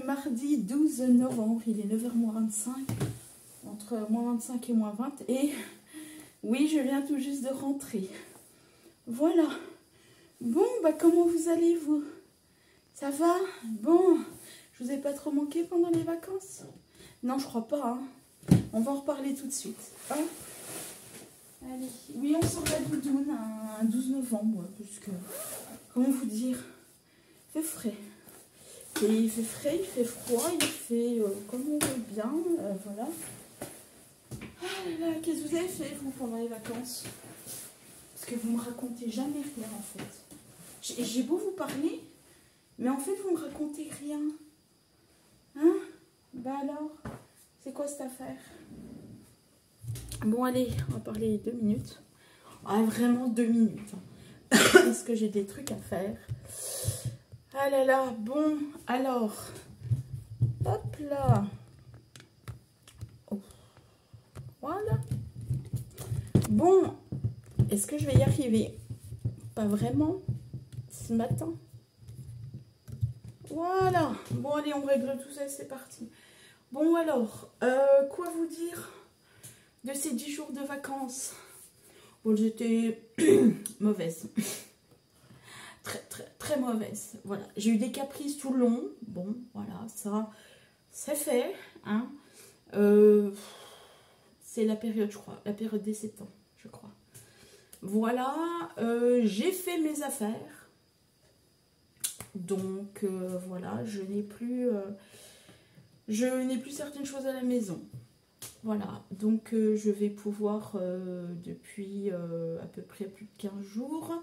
mardi 12 novembre, il est 9h moins 25, entre moins 25 et moins 20, et oui, je viens tout juste de rentrer. Voilà. Bon, bah comment vous allez, vous? Ça va? Bon, je vous ai pas trop manqué pendant les vacances? Non, je crois pas, hein. On va en reparler tout de suite. Hein? Allez. Oui, on sort la doudoune un 12 novembre, parce que, comment vous dire, il fait frais. Et il fait frais, il fait froid, il fait comme on veut bien, voilà. Ah là là, qu'est-ce que vous avez fait, vous, pendant les vacances? Parce que vous me racontez jamais rien, en fait. J'ai beau vous parler, mais en fait, vous me racontez rien. Hein? Bah alors, c'est quoi cette affaire? Bon, allez, on va parler 2 minutes. Ah, vraiment 2 minutes. Hein. Parce que j'ai des trucs à faire. Ah là là, bon, alors, hop là. Oh. Voilà. Bon, est-ce que je vais y arriver? Pas vraiment, ce matin. Voilà. Bon, allez, on règle tout ça, c'est parti. Bon, alors, quoi vous dire de ces 10 jours de vacances? Bon, j'étais mauvaise. Très mauvaise. Voilà. J'ai eu des caprices tout le long. Bon, voilà, ça, c'est fait. Hein. C'est la période, je crois. La période des 7 ans, je crois. Voilà. J'ai fait mes affaires. Donc, voilà, je n'ai plus certaines choses à la maison. Voilà. Donc, je vais pouvoir, depuis à peu près plus de 15 jours...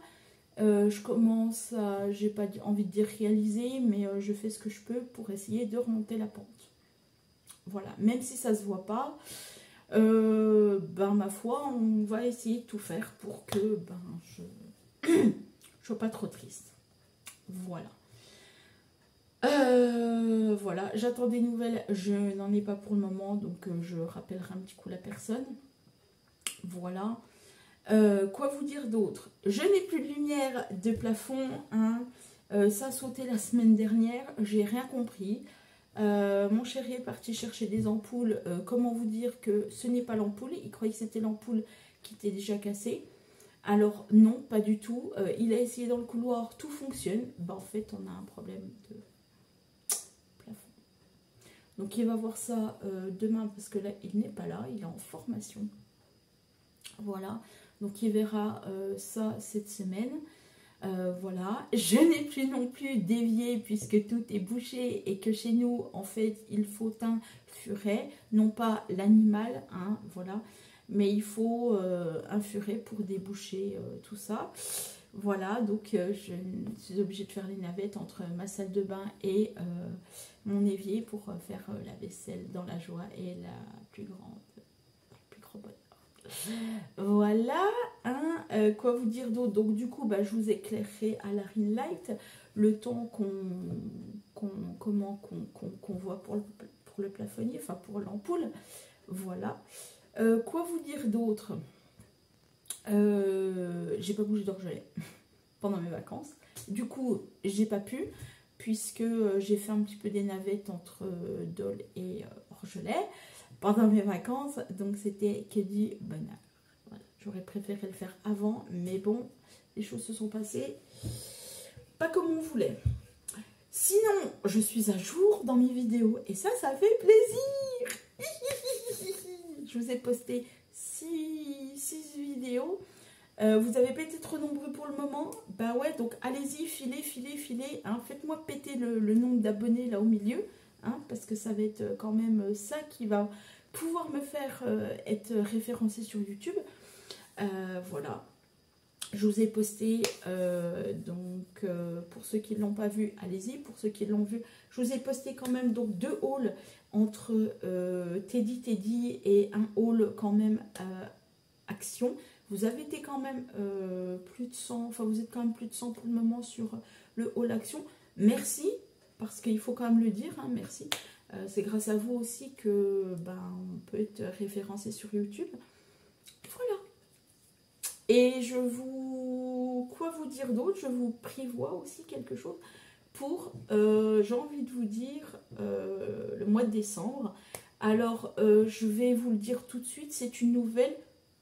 je commence à, j'ai pas envie de dire réaliser, mais je fais ce que je peux pour essayer de remonter la pente. Voilà, même si ça se voit pas, ben ma foi, on va essayer de tout faire pour que je sois pas trop triste. Voilà. Voilà, j'attends des nouvelles, je n'en ai pas pour le moment, donc je rappellerai un petit coup la personne. Voilà. Quoi vous dire d'autre? Je n'ai plus de lumière de plafond, hein. Ça a sauté la semaine dernière, j'ai rien compris. Mon chéri est parti chercher des ampoules. Comment vous dire que ce n'est pas l'ampoule? Il croyait que c'était l'ampoule qui était déjà cassée. Alors non, pas du tout. Il a essayé dans le couloir, tout fonctionne. Ben, en fait, on a un problème de plafond. Donc il va voir ça demain parce que là, il n'est pas là, il est en formation. Voilà. Donc il verra ça cette semaine. Voilà. Je n'ai plus non plus d'évier puisque tout est bouché et que chez nous, en fait, il faut un furet. Non pas l'animal, hein, voilà. Mais il faut un furet pour déboucher tout ça. Voilà, donc je suis obligée de faire les navettes entre ma salle de bain et mon évier pour faire la vaisselle dans la joie et la plus grand bonheur. Voilà, hein, quoi vous dire d'autre? Donc du coup, bah, je vous éclairerai à la ring light le temps qu'on voit pour le plafonnier, enfin pour l'ampoule. Voilà. Quoi vous dire d'autre? J'ai pas bougé d'orgelet pendant mes vacances. Du coup, j'ai pas pu, puisque j'ai fait un petit peu des navettes entre Dole et orgelet pendant mes vacances, donc c'était que du bonheur. Voilà. J'aurais préféré le faire avant, mais bon, les choses se sont passées pas comme on voulait. Sinon, je suis à jour dans mes vidéos, et ça fait plaisir. Je vous ai posté 6 vidéos. Vous avez pas été trop nombreux pour le moment. Bah ouais, donc allez-y, filez. Hein. Faites-moi péter le nombre d'abonnés là au milieu. Hein, parce que ça va être quand même ça qui va pouvoir me faire être référencé sur YouTube. Voilà. Je vous ai posté, donc pour ceux qui ne l'ont pas vu, allez-y. Pour ceux qui l'ont vu, je vous ai posté quand même donc 2 hauls entre Teddy et un haul quand même Action. Vous avez été quand même plus de 100, enfin vous êtes quand même plus de 100 pour le moment sur le haul Action. Merci, parce qu'il faut quand même le dire, hein, merci. C'est grâce à vous aussi que on peut être référencé sur YouTube. Voilà. Et quoi vous dire d'autre? Je vous prévois aussi quelque chose. pour, j'ai envie de vous dire, le mois de décembre. Alors, je vais vous le dire tout de suite, c'est une nouvelle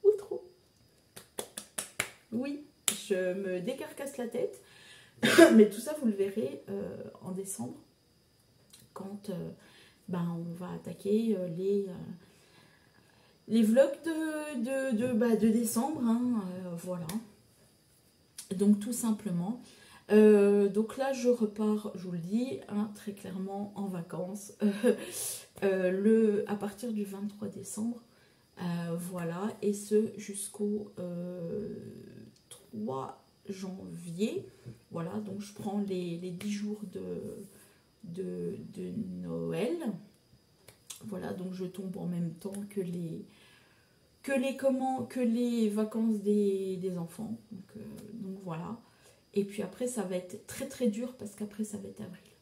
outro. Oui, je me décarcasse la tête, mais tout ça, vous le verrez en décembre, quand on va attaquer les vlogs de décembre, hein, voilà. Donc tout simplement. Donc là je repars, je vous le dis, hein, très clairement en vacances à partir du 23 décembre. Voilà, et ce jusqu'au 3 janvier. Voilà, donc je prends les 10 jours de Noël. Voilà, donc je tombe en même temps que les vacances des enfants. Donc voilà. Et puis après, ça va être très très dur parce qu'après, ça va être avril.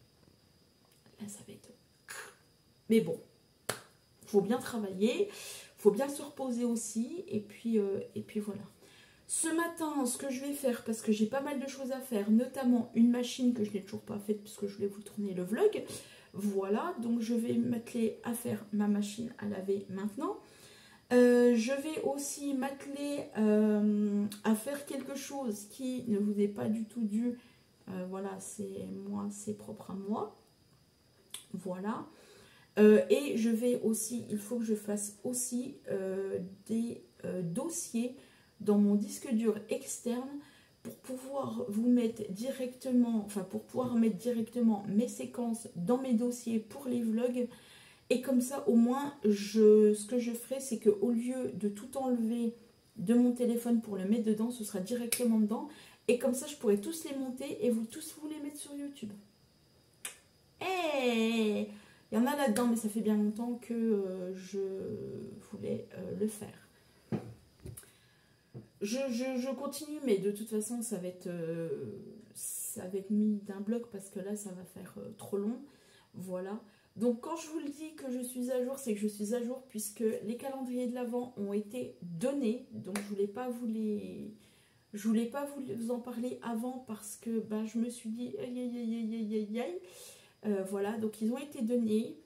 Là, ça va être... Mais bon, il faut bien travailler, il faut bien se reposer aussi. Et puis voilà. Ce matin, ce que je vais faire, parce que j'ai pas mal de choses à faire, notamment une machine que je n'ai toujours pas faite puisque je voulais vous tourner le vlog. Voilà, donc je vais m'atteler à faire ma machine à laver maintenant. Je vais aussi m'atteler à faire quelque chose qui ne vous est pas du tout dû. Voilà, c'est moi, c'est propre à moi. Voilà. Et je vais aussi, il faut que je fasse aussi des dossiers dans mon disque dur externe pour pouvoir vous mettre directement, enfin pour pouvoir mettre directement mes séquences dans mes dossiers pour les vlogs. Et comme ça, au moins, ce que je ferai, c'est qu'au lieu de tout enlever de mon téléphone pour le mettre dedans, ce sera directement dedans. Et comme ça, je pourrai tous les monter et tous vous les mettre sur YouTube. Et il y en a là-dedans, mais ça fait bien longtemps que je voulais le faire. Je continue, mais de toute façon, ça va être mis d'un bloc parce que là, ça va faire trop long. Voilà. Donc quand je vous le dis que je suis à jour, c'est que je suis à jour puisque les calendriers de l'Avent ont été donnés. Donc je voulais pas vous en parler avant parce que je me suis dit aïe aïe aïe aïe aïe aïe. Voilà, donc ils ont été donnés.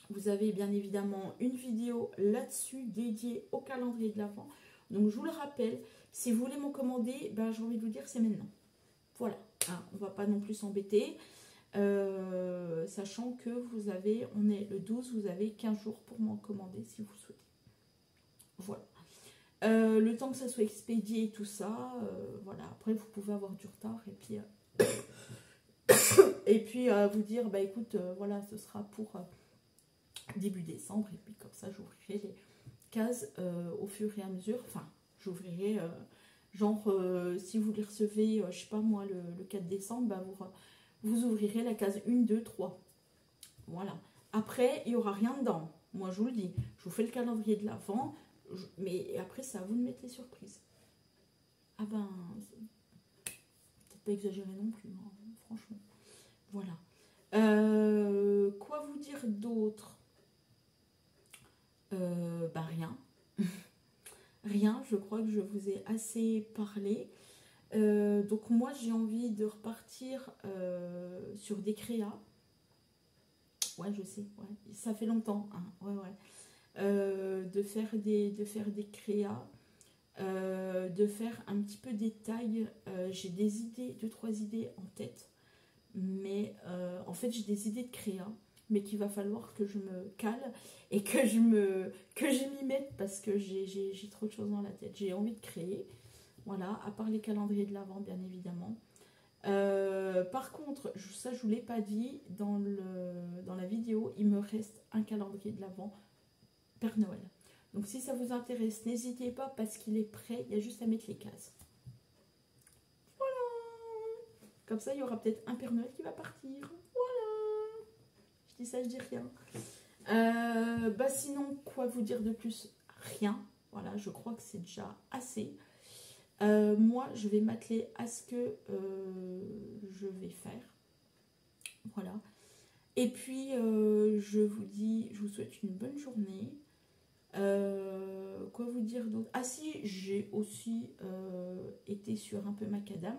Vous avez bien évidemment une vidéo là-dessus dédiée au calendrier de l'Avent. Donc je vous le rappelle, si vous voulez m'en commander, j'ai envie de vous dire c'est maintenant. Voilà, hein, on ne va pas non plus s'embêter. Sachant que on est le 12, vous avez 15 jours pour m'en commander si vous souhaitez. Voilà. Le temps que ça soit expédié et tout ça, voilà. Après, vous pouvez avoir du retard et puis vous dire, écoute, voilà, ce sera pour début décembre. Et puis comme ça, j'ouvrirai les cases au fur et à mesure. Enfin, j'ouvrirai, si vous les recevez, je sais pas moi, le 4 décembre, vous ouvrirez la case 1, 2, 3. Voilà. Après, il n'y aura rien dedans. Moi, je vous le dis. Je vous fais le calendrier de l'Avent. Mais après, c'est à vous de mettre les surprises. Ah peut-être pas exagéré non plus, hein, franchement. Voilà. Quoi vous dire d'autre? Rien. Rien, je crois que je vous ai assez parlé. Donc moi j'ai envie de repartir sur des créas. Ouais, je sais, ouais. Ça fait longtemps, hein. Ouais. De faire des créas, de faire un petit peu des tailles. J'ai des idées, 2-3 idées en tête, mais en fait j'ai des idées de créa, mais qu'il va falloir que je me cale et que je m'y mette parce que j'ai trop de choses dans la tête. J'ai envie de créer. Voilà, à part les calendriers de l'Avent, bien évidemment. Par contre, ça je ne vous l'ai pas dit, dans la vidéo, il me reste un calendrier de l'Avent Père Noël. Donc si ça vous intéresse, n'hésitez pas parce qu'il est prêt, il y a juste à mettre les cases. Voilà. Comme ça, il y aura peut-être un Père Noël qui va partir. Voilà. Je dis ça, je dis rien. Sinon, quoi vous dire de plus? Rien. Voilà, je crois que c'est déjà assez. Moi, je vais m'atteler à ce que je vais faire. Voilà. Et puis, je vous souhaite une bonne journée. Quoi vous dire d'autre? Ah si, j'ai aussi été sur un peu macadam.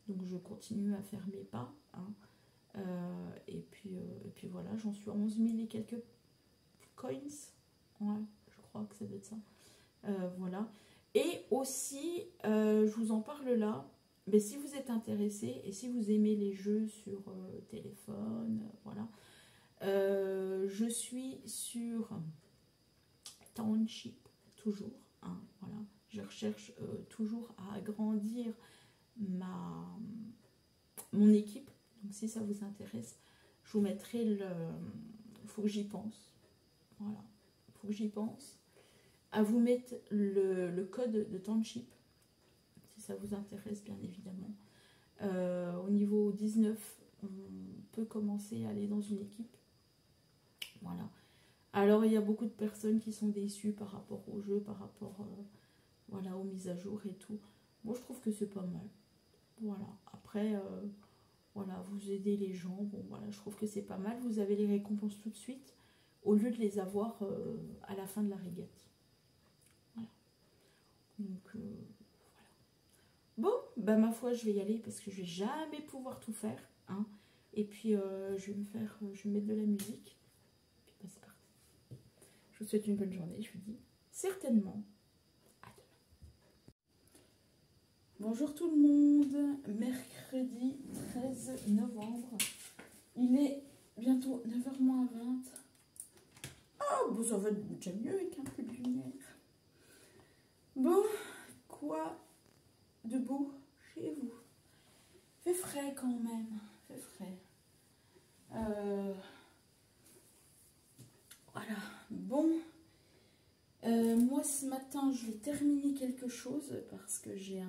Donc, je continue à faire mes pas. Hein. Et puis voilà, j'en suis à 11 000 et quelques coins. Ouais, je crois que ça doit être ça. Voilà. Et aussi, je vous en parle là, mais si vous êtes intéressé et si vous aimez les jeux sur téléphone, voilà, je suis sur Township, toujours, hein, voilà. Je recherche toujours à agrandir mon équipe. Donc si ça vous intéresse, je vous mettrai le... faut que j'y pense. Voilà, faut que j'y pense. À vous mettre le code de Township, si ça vous intéresse, bien évidemment. Au niveau 19, on peut commencer à aller dans une équipe. Voilà. Alors, il y a beaucoup de personnes qui sont déçues par rapport au jeu, par rapport voilà, aux mises à jour et tout. Moi, je trouve que c'est pas mal. Voilà. Après, voilà, vous aidez les gens. Bon, voilà, je trouve que c'est pas mal. Vous avez les récompenses tout de suite, au lieu de les avoir à la fin de la régate. Voilà. Donc, voilà. Bon, bah ma foi, je vais y aller parce que je vais jamais pouvoir tout faire. Hein. Et puis, je vais mettre de la musique. Puis, bah, c'est parti. Je vous souhaite une bonne journée. Je vous dis certainement à demain. Bonjour tout le monde. Mercredi 13 novembre. Il est bientôt 9h moins 20. Oh, bon, ça va déjà mieux avec un peu de lumière. Bon, quoi de beau chez vous? Fait frais quand même. Fait frais. Voilà. Bon. Moi, ce matin, je vais terminer quelque chose parce que j'ai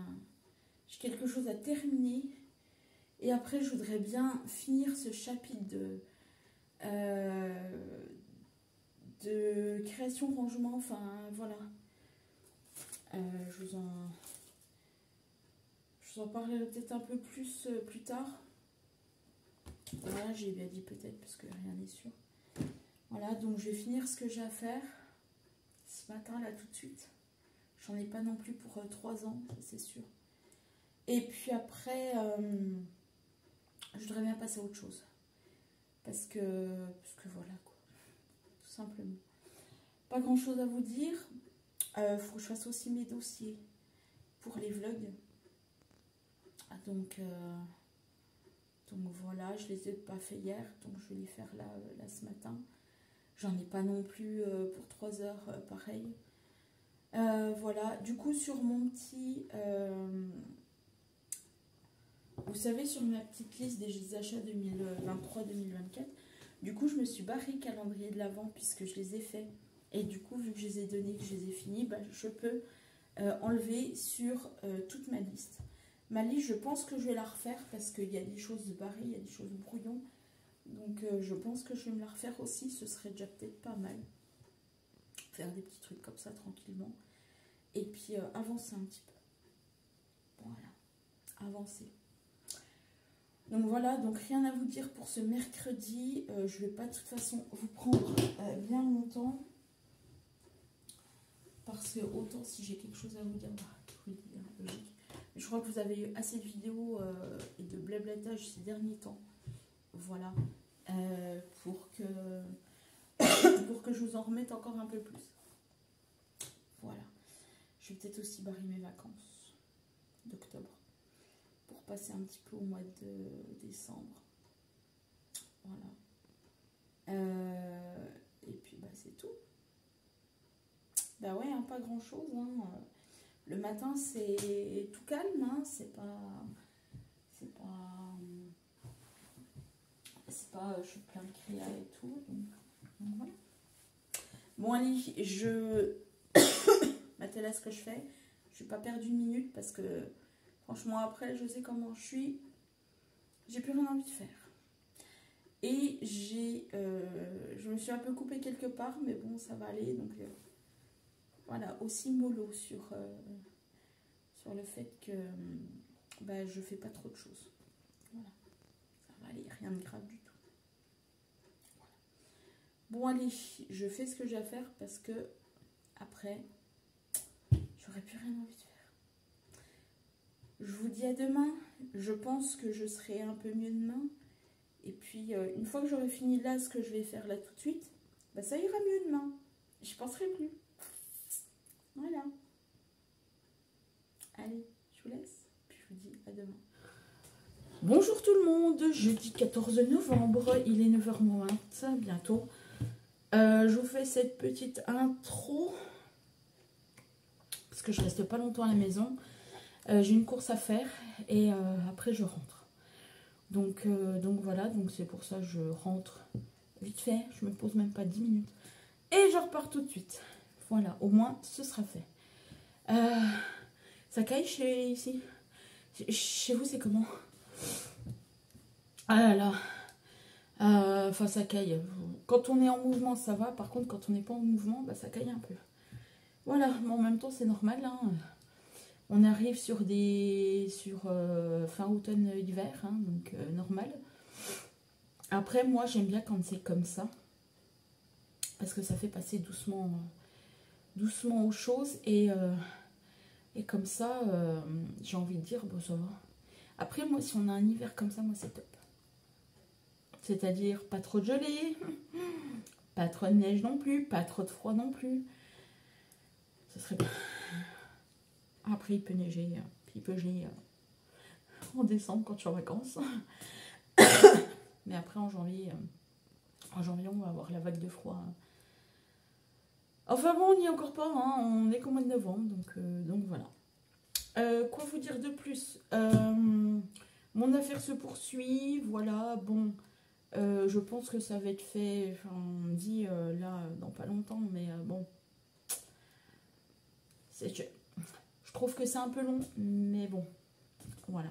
quelque chose à terminer. Et après, je voudrais bien finir ce chapitre de création, rangement, enfin, voilà. Je vous en parlerai peut-être un peu plus plus tard. Voilà, j'ai bien dit peut-être parce que rien n'est sûr. Voilà, donc je vais finir ce que j'ai à faire ce matin, là, tout de suite. J'en ai pas non plus pour 3 ans, c'est sûr. Et puis après, je voudrais bien passer à autre chose. Parce que voilà, quoi. Tout simplement. Pas grand chose à vous dire. Faut que je fasse aussi mes dossiers pour les vlogs. Donc voilà, je les ai pas fait hier, donc je vais les faire là ce matin. J'en ai pas non plus pour 3 heures, pareil. Voilà, du coup sur mon petit... vous savez, sur ma petite liste des achats 2023-2024, du coup je me suis barré calendrier de l'Avent puisque je les ai faits. Et du coup, vu que je les ai donnés, que je les ai finis, bah, je peux enlever sur toute ma liste. Ma liste, je pense que je vais la refaire parce qu'il y a des choses barrées, il y a des choses brouillons. Donc je pense que je vais me la refaire aussi, ce serait déjà peut-être pas mal. Faire des petits trucs comme ça tranquillement. Et puis avancer un petit peu. Voilà, avancer. Donc voilà, donc rien à vous dire pour ce mercredi. Je ne vais pas de toute façon vous prendre bien longtemps. Parce que autant si j'ai quelque chose à vous dire, bah, je vous le dis, hein, logique. Mais je crois que vous avez eu assez de vidéos et de blablatage ces derniers temps. Voilà. Pour que je vous en remette encore un peu plus. Voilà. Je vais peut-être aussi barrer mes vacances d'octobre. Pour passer un petit peu au mois de décembre. Voilà. Et puis bah c'est tout. Bah ouais, hein, pas grand chose. Hein. Le matin, c'est tout calme. Hein. C'est pas. Je suis plein de créa et tout. Donc voilà. Bon, allez, Mathilde, à ce que je fais. Je n'ai pas perdu une minute parce que, franchement, après, je sais comment je suis. J'ai plus rien envie de faire. Et je me suis un peu coupée quelque part, mais bon, ça va aller. Donc, voilà, aussi mollo sur le fait que bah, je fais pas trop de choses. Voilà, ça va aller, rien de grave du tout. Voilà. Bon, allez, je fais ce que j'ai à faire parce que après, j'aurais plus rien envie de faire. Je vous dis à demain. Je pense que je serai un peu mieux demain. Et puis, une fois que j'aurai fini là, ce que je vais faire là tout de suite, bah, ça ira mieux demain. Je penserai plus. Voilà. Allez, je vous laisse. Puis je vous dis à demain. Bonjour tout le monde, jeudi 14 novembre, il est 9h20 bientôt. Je vous fais cette petite intro parce que je reste pas longtemps à la maison. J'ai une course à faire et après je rentre. Donc voilà, donc c'est pour ça que je rentre vite fait, je me pose même pas 10 minutes. Et je repars tout de suite. Voilà, au moins ce sera fait. Ça caille ici. Chez vous c'est comment? Ah là là. Enfin ça caille. Quand on est en mouvement ça va, par contre quand on n'est pas en mouvement, bah, ça caille un peu. Voilà, mais en même temps c'est normal. Hein. On arrive sur fin automne-hiver, hein, donc normal. Après, moi, j'aime bien quand c'est comme ça. Parce que ça fait passer doucement aux choses. Et comme ça, j'ai envie de dire, bon, ça va. Après, moi, si on a un hiver comme ça, moi, c'est top. C'est-à-dire, pas trop de gelée, pas trop de neige non plus, pas trop de froid non plus. Ce serait bien. Après, il peut neiger, puis il peut geler en décembre quand je suis en vacances. Mais après, en janvier, on va avoir la vague de froid. Enfin bon, on n'y est encore pas, hein, on est qu'au mois de novembre, donc voilà. Quoi vous dire de plus? Mon affaire se poursuit, voilà, bon, je pense que ça va être fait, enfin, on me dit là, dans pas longtemps, mais bon, je trouve que c'est un peu long, mais bon, voilà.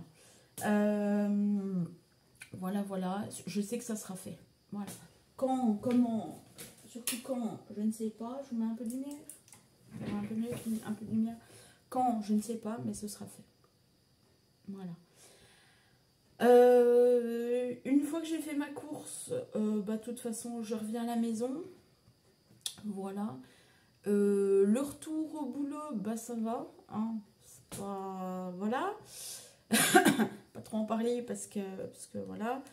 Voilà, je sais que ça sera fait, voilà. Quand, comment, surtout quand, je ne sais pas, je vous mets un peu de lumière, un peu de lumière. Quand, je ne sais pas, mais ce sera fait. Voilà. Une fois que j'ai fait ma course, bah, de toute façon, je reviens à la maison. Voilà. Le retour au boulot, bah, ça va. Hein. C'est pas... Voilà. Pas trop en parler parce que voilà.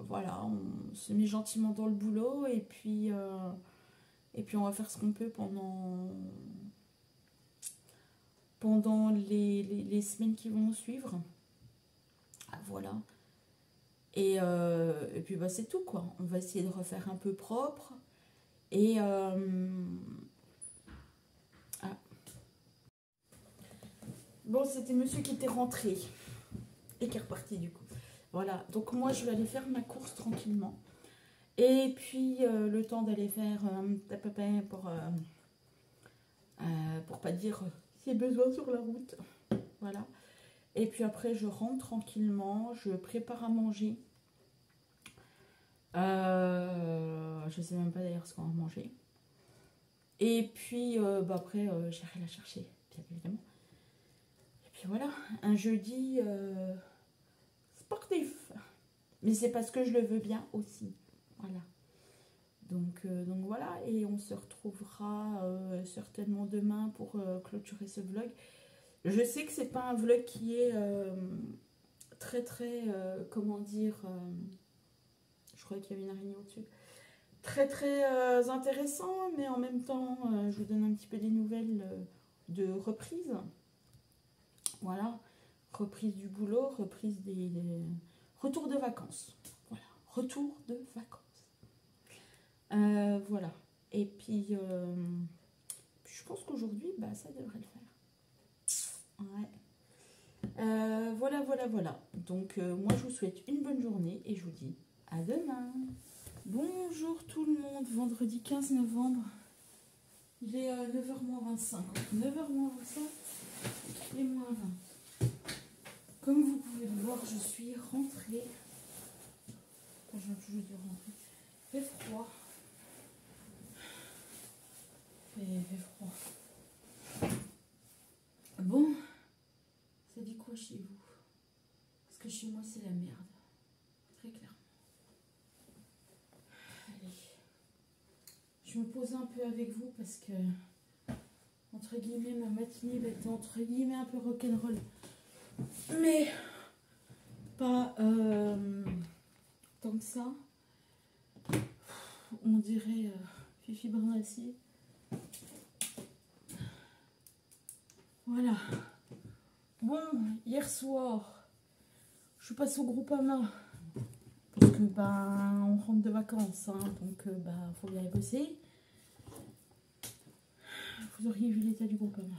Voilà, on se met gentiment dans le boulot et puis on va faire ce qu'on peut pendant les semaines qui vont suivre. Voilà. Et puis bah, c'est tout quoi. On va essayer de refaire un peu propre. Et bon, c'était monsieur qui était rentré et qui est reparti du coup. Voilà, donc moi je vais aller faire ma course tranquillement. Et puis le temps d'aller faire pour pas dire si besoin sur la route. Voilà. Et puis après je rentre tranquillement, je prépare à manger. Je sais même pas d'ailleurs ce qu'on va manger. Et puis bah après j'irai la chercher, bien évidemment. Et puis voilà, un jeudi sportif. Mais c'est parce que je le veux bien aussi. Voilà. Donc voilà, et on se retrouvera certainement demain pour clôturer ce vlog. Je sais que c'est pas un vlog qui est très comment dire, je croyais qu'il y avait une araignée au-dessus, très intéressant, mais en même temps je vous donne un petit peu des nouvelles de reprise. Voilà, reprise du boulot, reprise des retour de vacances. Voilà, retour de vacances. Voilà. Et puis, je pense qu'aujourd'hui, bah, ça devrait le faire. Ouais. Voilà. Donc, moi, je vous souhaite une bonne journée et je vous dis à demain. Bonjour tout le monde, vendredi 15 novembre. Il est 9h-25. 9h-25 et moins 20. Comme vous pouvez le voir, je suis rentrée. J'ai toujours dû rentrer. Il fait froid. Il fait froid. Bon, ça dit quoi chez vous? Parce que chez moi, c'est la merde. Très clairement. Allez. Je me pose un peu avec vous parce que, entre guillemets, ma matinée va être entre guillemets un peu rock'n'roll. Mais pas tant que ça. On dirait Fifi Brindacier. Voilà. Bon, hier soir, je suis passée au Groupama. Parce que ben on rentre de vacances, hein, donc ben faut bien y bosser. Vous auriez vu l'état du Groupama.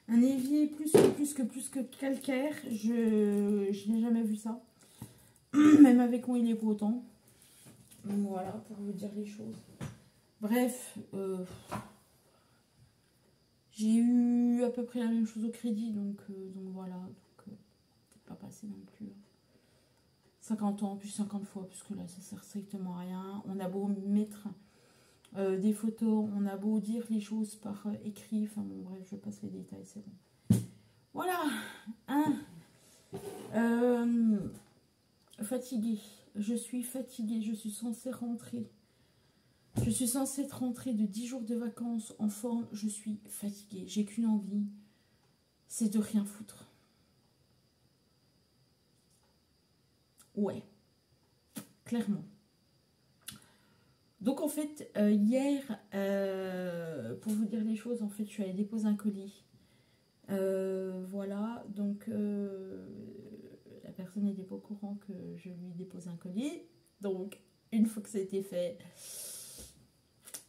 Un évier plus que calcaire, je n'ai jamais vu ça. Même avec moi il est beau autant. Donc voilà, pour vous dire les choses. Bref, j'ai eu à peu près la même chose au crédit, donc voilà. Donc pas passé non plus 50 ans, plus 50 fois, puisque là ça sert strictement à rien. On a beau mettre des photos, on a beau dire les choses par écrit, enfin bon bref, je passe les détails, c'est bon. Voilà, hein. Fatiguée, je suis fatiguée, je suis censée rentrer. Je suis censée être rentrée de 10 jours de vacances en forme, je suis fatiguée, j'ai qu'une envie, c'est de rien foutre. Ouais, clairement. Donc en fait, hier, pour vous dire les choses, en fait, je suis allée déposer un colis. Voilà, donc la personne n'était pas au courant que je lui déposais un colis. Donc, une fois que c'était fait,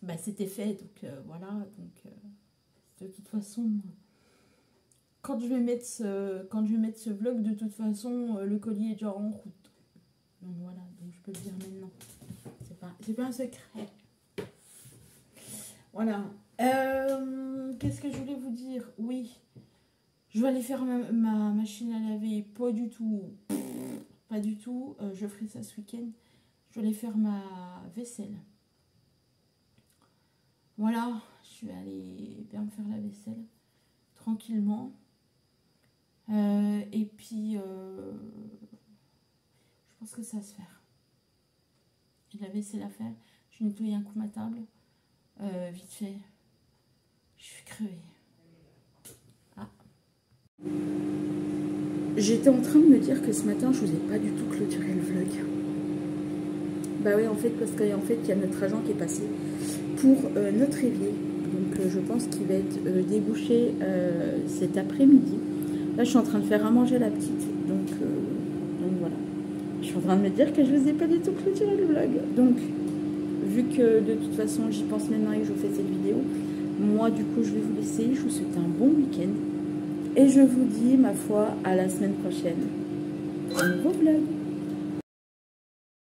bah c'était fait. Donc voilà, donc de toute façon, quand je vais mettre ce vlog, de toute façon, le colis est déjà en route. Donc voilà, donc je peux le dire maintenant. C'est pas un secret. Voilà. Qu'est-ce que je voulais vous dire? Oui. Je vais aller faire ma machine à laver. Pas du tout. Pas du tout. Je ferai ça ce week-end. Je vais aller faire ma vaisselle. Voilà. Je vais aller bien me faire la vaisselle. Tranquillement. Et puis, je pense que ça va se faire. J'ai de la vaisselle à faire. Je nettoie un coup ma table. Vite fait. Je suis crevée. Ah. J'étais en train de me dire que ce matin, je vous ai pas du tout clôturé le vlog. Bah oui, en fait, parce qu'en fait, il y a notre agent qui est passé pour notre évier. Donc, je pense qu'il va être débouché cet après-midi. Là, je suis en train de faire à manger la petite. Donc voilà. Je suis en train de me dire que je vous ai pas du tout clôturé le vlog. Donc, vu que de toute façon, j'y pense maintenant et que je vous fais cette vidéo, moi, du coup, je vais vous laisser. Je vous souhaite un bon week-end. Et je vous dis, ma foi, à la semaine prochaine. Un nouveau vlog.